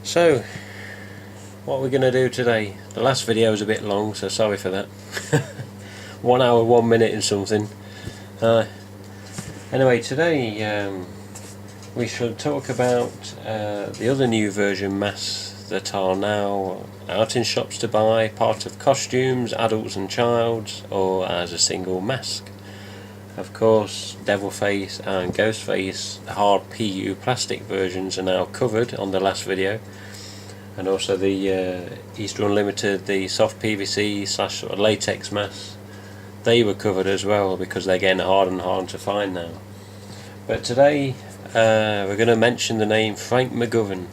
So, what we're going to do today. The last video was a bit long, so sorry for that. 1 hour, 1 minute and something. Anyway, today we shall talk about the other new version masks that are now out in shops to buy, part of costumes, adults and childs, or as a single mask. Of course, Devil-Face and Ghost-Face hard PU plastic versions are now covered on the last video, and also the Easter Unlimited, the soft PVC / latex masks, they were covered as well because they're getting harder and harder to find now. But today we're going to mention the name Frank McGovern.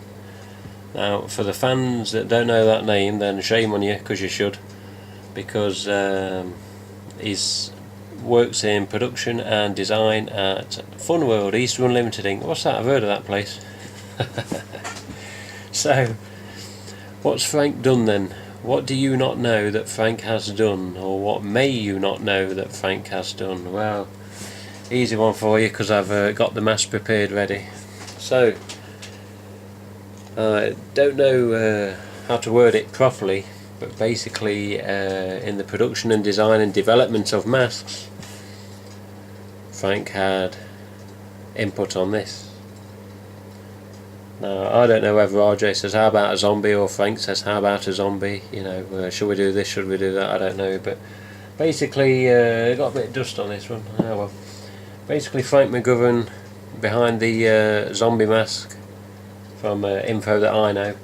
Now, for the fans that don't know that name, then shame on you, because you should, because he's works in production and design at Fun World, Easter Unlimited Inc. What's that? I've heard of that place. So, what's Frank done then? What do you not know that Frank has done, or what may you not know that Frank has done? Well, easy one for you, because I've got the mask prepared ready. So, I don't know how to word it properly, but basically in the production and design and development of masks, Frank had input on this. Now, I don't know whether RJ says how about a zombie or Frank says how about a zombie, you know, should we do this, should we do that, I don't know, but basically got a bit of dust on this one. Oh well. Basically Frank McGovern behind the zombie mask from info that I know.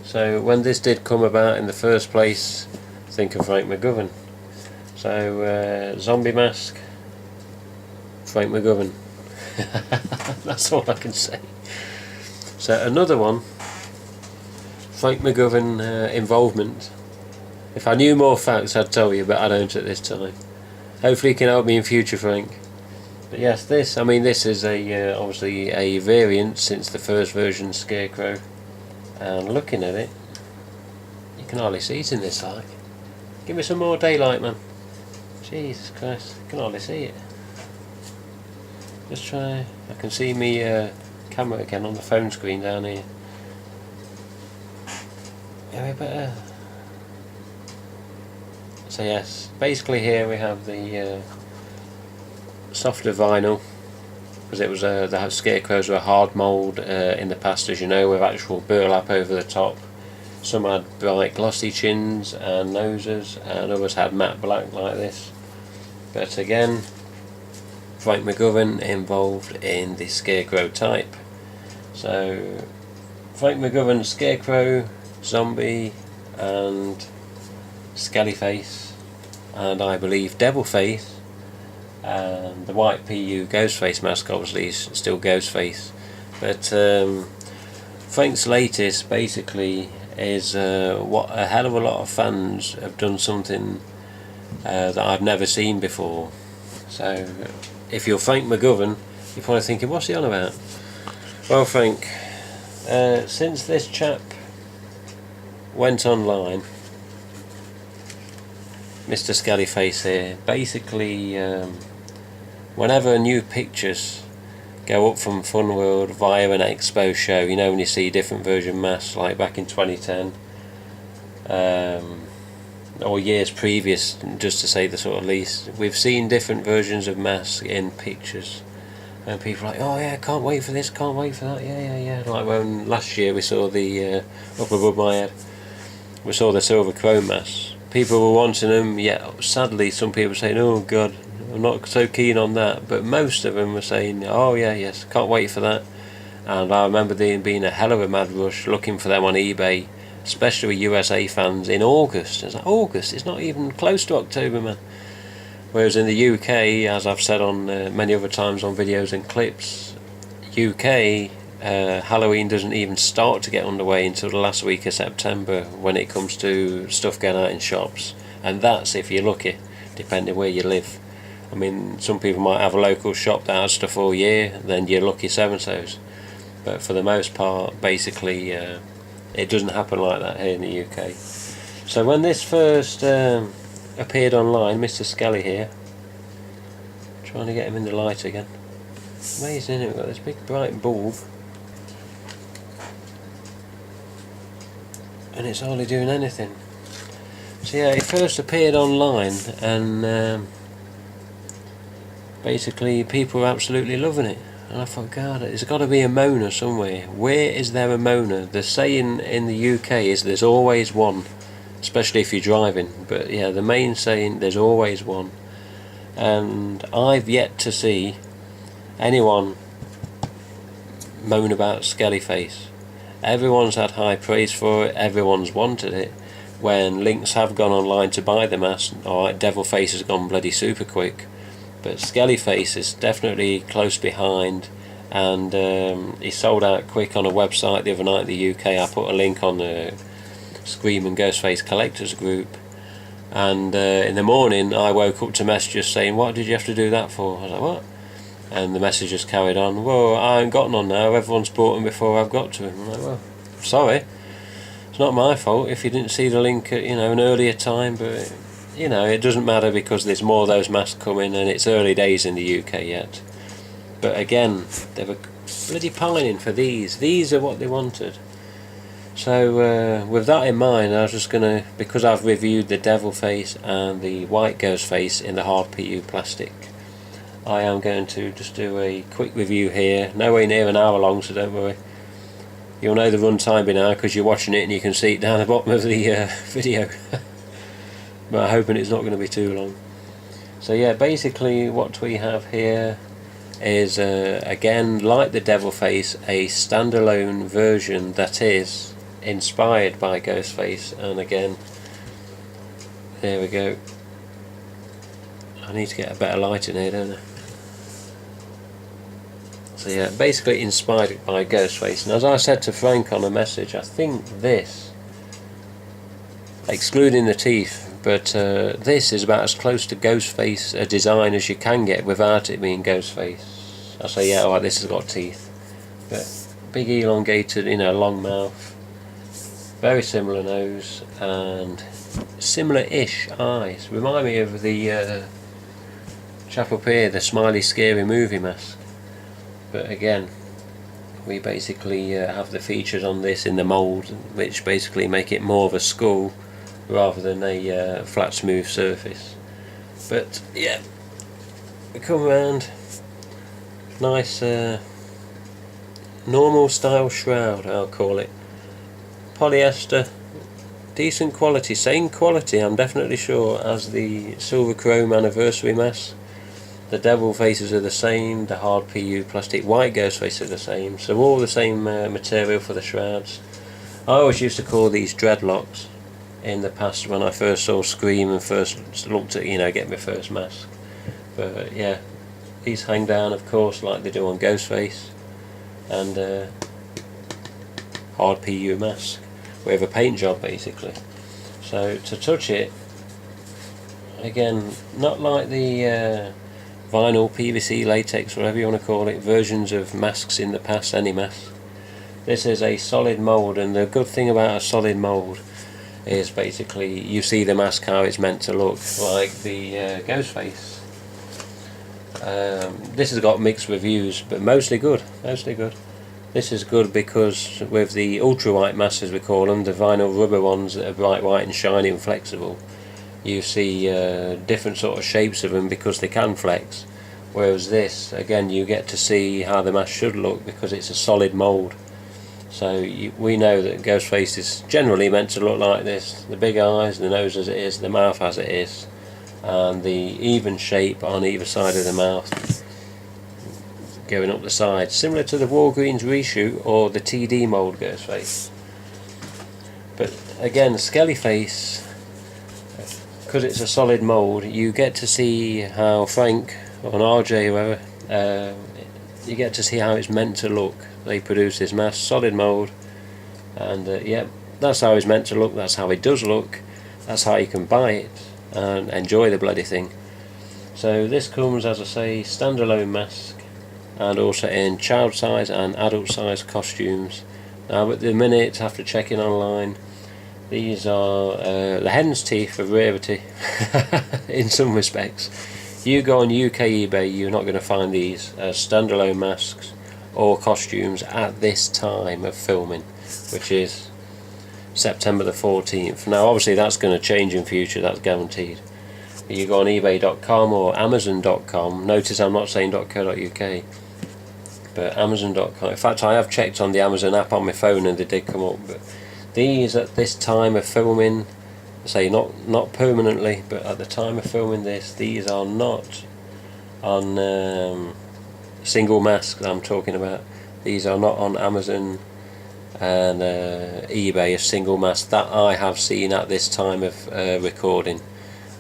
So when this did come about in the first place, think of Frank McGovern. So zombie mask, Frank McGovern. That's all I can say. So another one, Frank McGovern involvement. If I knew more facts I'd tell you, but I don't at this time. Hopefully you can help me in future, Frank. But yes, this is a obviously a variant since the first version Scarecrow. And looking at it, you can hardly see it in this light. Give me some more daylight, man. Jesus Christ, I can hardly see it. Just try. I can see me camera again on the phone screen down here. Yeah, we better. So yes, basically here we have the softer vinyl, because it was the Scarecrows were a hard mould in the past, as you know, with actual burlap over the top. Some had bright glossy chins and noses, and others had matte black like this. But again, Frank McGovern involved in the Scarecrow type. So Frank McGovern Scarecrow, Zombie and Skele-Face, and I believe Devil-Face, and the white PU Ghostface mask obviously is still Ghostface. But Frank's latest basically is what a hell of a lot of fans have done something that I've never seen before. So if you're Frank McGovern, you're probably thinking, what's he on about? Well, Frank, since this chap went online, Mr. Skele-Face here, basically whenever new pictures go up from Fun World via an expo show, you know, when you see different version masks like back in 2010 or years previous, just to say the sort of least, we've seen different versions of masks in pictures, and people are like, oh yeah, can't wait for this, can't wait for that, yeah. Like when last year we saw the up above my head, we saw the silver chrome masks. People were wanting them, yet sadly some people were saying, oh god, I'm not so keen on that, but most of them were saying, oh yeah, yes, can't wait for that. And I remember there being a hell of a mad rush looking for them on eBay, especially with USA fans, in August. It's like, August, it's not even close to October, man. Whereas in the UK, as I've said on many other times on videos and clips, UK Halloween doesn't even start to get underway until the last week of September when it comes to stuff going out in shops, and that's if you're lucky, depending where you live. I mean, some people might have a local shop that has stuff all year, then you're lucky so-and-sos, but for the most part, basically it doesn't happen like that here in the UK. So when this first appeared online, Mr. Skele here, trying to get him in the light again. Amazing, isn't it? We've got this big bright bulb. and it's hardly doing anything. So yeah, it first appeared online, and basically people are absolutely loving it. And I thought, God, there's got to be a moaner somewhere. Where is there a moaner? The saying in the UK is there's always one, especially if you're driving. But yeah, the main saying, there's always one. And I've yet to see anyone moan about Skele-Face. Everyone's had high praise for it, everyone's wanted it. When links have gone online to buy the mask, alright, Devil Face has gone bloody super quick. But Skele-Face is definitely close behind, and he sold out quick on a website the other night in the UK. I put a link on the Scream and GhostFace collectors group, and in the morning I woke up to messages saying, what did you have to do that for? I was like, what? And the messages carried on, well, I ain't got none now, everyone's bought them before I've got to them. I'm like, well, sorry, it's not my fault if you didn't see the link at, an earlier time, but it doesn't matter, because there's more of those masks coming, and it's early days in the UK yet. But again, they were bloody pining for these. These are what they wanted. So with that in mind, I was just going to, because I've reviewed the Devil Face and the white Ghost Face in the hard PU plastic, I am going to just do a quick review here. Nowhere near an hour long, so don't worry. You'll know the run time by now because you're watching it and you can see it down the bottom of the video. But I'm hoping it's not going to be too long. So yeah, basically what we have here is again, like the Devil Face, a standalone version that is inspired by GhostFace. And again, there we go. I need to get a better light in here, don't I? So yeah, basically inspired by GhostFace. And as I said to Frank on a message, I think this, excluding the teeth, but this is about as close to GhostFace a design as you can get without it being GhostFace. I say, yeah, alright, this has got teeth, but big elongated, long mouth, very similar nose, and similar-ish eyes. Remind me of the chap up here, the Smiley Scary Movie mask. But again, we basically have the features on this in the mould, which basically make it more of a skull rather than a flat smooth surface. But yeah, we come around, nice normal style shroud, I'll call it. Polyester, decent quality, same quality I'm definitely sure as the Silver Chrome Anniversary mask. The Devil Faces are the same, the hard PU plastic white Ghost Face are the same, so all the same material for the shrouds. I always used to call these dreadlocks in the past when I first saw Scream and first looked at, get my first mask. But yeah, these hang down of course like they do on GhostFace, and hard PU mask with a paint job basically. So to touch it, again, not like the vinyl, PVC, latex, whatever you want to call it, versions of masks in the past, any mask. This is a solid mould, and the good thing about a solid mould is basically you see the mask how it's meant to look, like the GhostFace. This has got mixed reviews, but mostly good, mostly good. This is good because with the ultra white masks, as we call them, the vinyl rubber ones that are bright white and shiny and flexible, you see different sort of shapes of them because they can flex. Whereas this, again, you get to see how the mask should look because it's a solid mould. So we know that GhostFace is generally meant to look like this: the big eyes, the nose as it is, the mouth as it is, and the even shape on either side of the mouth going up the side, similar to the Walgreens reshoot or the TD mould GhostFace. But again, Skele-Face, because it's a solid mould, you get to see how Frank or an RJ or whoever, you get to see how it's meant to look. They produce this mask, solid mould, and yeah, that's how it's meant to look, that's how it does look, that's how you can buy it and enjoy the bloody thing. So this comes, as I say, standalone mask, and also in child size and adult size costumes. Now at the minute, after checking online, these are the hen's teeth of rarity in some respects. You go on UK eBay, you're not going to find these as standalone masks or costumes at this time of filming, which is September the 14th. Now obviously that's going to change in future, that's guaranteed. You go on ebay.com or amazon.com. Notice I'm not saying .co.uk, but amazon.com. In fact, I have checked on the Amazon app on my phone and they did come up. But these at this time of filming, say not permanently, but at the time of filming this, these are not on single masks I'm talking about. These are not on Amazon and eBay as single mask that I have seen at this time of recording.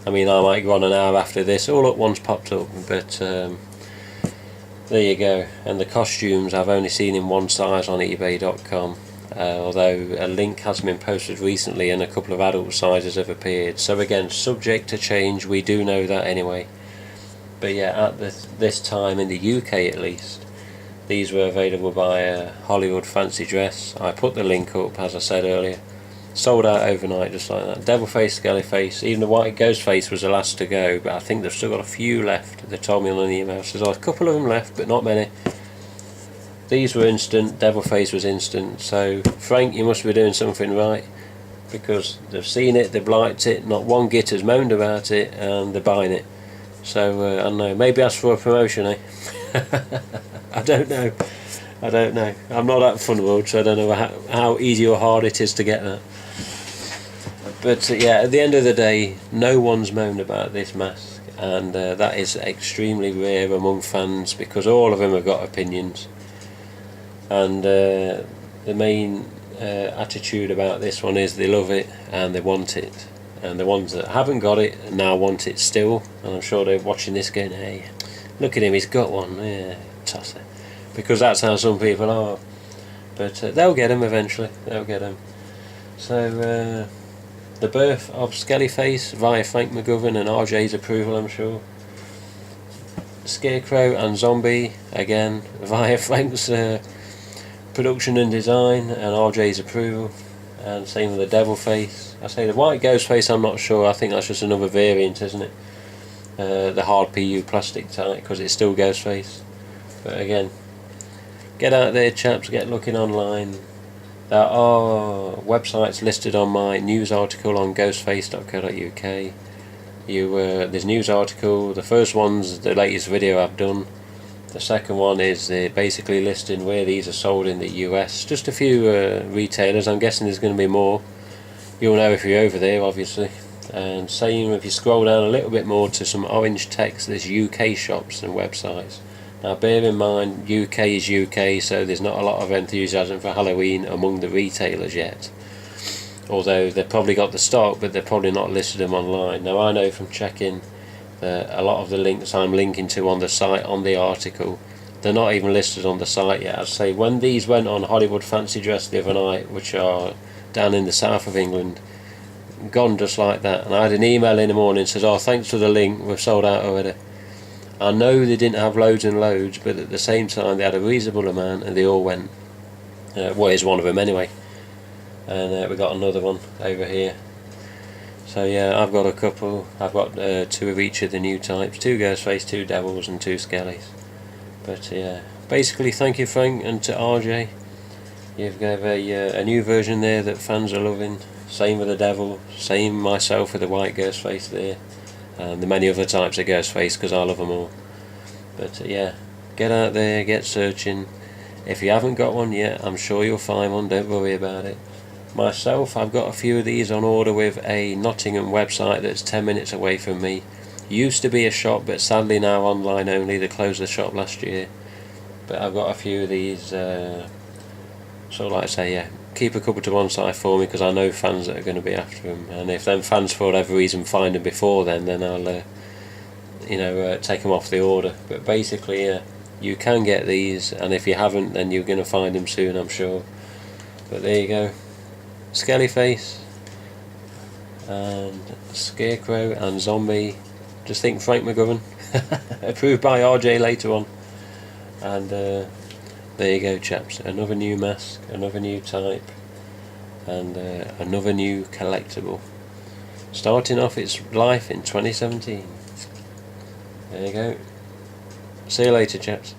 I mean, I might go on an hour after this, all at once popped up, but there you go. And the costumes I've only seen in one size on ebay.com, although a link has been posted recently and a couple of adult sizes have appeared. So again, subject to change, we do know that anyway. But yeah, at this time in the UK at least, these were available by Hollywood Fancy Dress. I put the link up, as I said earlier. Sold out overnight, just like that. Devil Face, Skele-Face, even the white GhostFace was the last to go, but I think they've still got a few left. They told me on an email, so there's a couple of them left, but not many. These were instant, Devil Face was instant, so Frank, you must be doing something right, because they've seen it, they've liked it, not one git has moaned about it, and they're buying it. So, I don't know, maybe ask for a promotion, eh? I don't know. I'm not at Funworld, so I don't know how easy or hard it is to get that. But yeah, at the end of the day, no one's moaned about this mask, and that is extremely rare among fans, because all of them have got opinions. And the main attitude about this one is they love it and they want it. And the ones that haven't got it now want it still, and I'm sure they're watching this going, hey, look at him, he's got one, yeah, tosser. Because that's how some people are. But they'll get them eventually, they'll get them. So the birth of Skele-Face via Frank McGovern and RJ's approval, I'm sure. Scarecrow and Zombie, again, via Frank's production and design and RJ's approval. And same with the Devil Face. I say the white GhostFace, I'm not sure, I think that's just another variant, isn't it? The hard PU plastic type, because it's still GhostFace. But again, get out there chaps, get looking online. There are websites listed on my news article on ghostface.co.uk. There's news article, the first one's the latest video I've done. The second one is basically listing where these are sold in the US. Just a few retailers, I'm guessing there's going to be more. You'll know if you're over there, obviously. And same if you scroll down a little bit more to some orange text, there's UK shops and websites. Now bear in mind, UK is UK, so there's not a lot of enthusiasm for Halloween among the retailers yet. Although they've probably got the stock, but they're probably not listed them online. Now I know from checking that a lot of the links I'm linking to on the site, on the article, they're not even listed on the site yet. I'd say when these went on Hollywood Fancy Dress the other night, which are down in the south of England, gone just like that. And I had an email in the morning that says, oh, thanks for the link, we've sold out already. I know they didn't have loads and loads, but at the same time they had a reasonable amount and they all went. Well, here's one of them anyway. And we got another one over here. So yeah, I've got a couple. I've got 2 of each of the new types, 2 GhostFace, 2 Devils and 2 Skellies. But yeah, basically thank you Frank and to RJ. You've got a new version there that fans are loving. Same with the Devil, same myself with the white GhostFace there. And the many other types of GhostFace, because I love them all. But yeah, get out there, get searching. If you haven't got one yet, I'm sure you'll find one, don't worry about it. Myself, I've got a few of these on order with a Nottingham website that's 10 minutes away from me. Used to be a shop, but sadly now online only. They closed the shop last year. But I've got a few of these, so like I say, yeah, keep a couple to one side for me, because I know fans that are going to be after them. And if them fans for whatever reason find them before then I'll take them off the order. But basically, you can get these, and if you haven't, then you're going to find them soon, I'm sure. But there you go. Skele-Face and Scarecrow and Zombie. Just think Frank McGovern. Approved by RJ later on. And there you go chaps, another new mask, another new type, and another new collectible, starting off its life in 2017. There you go. See you later chaps.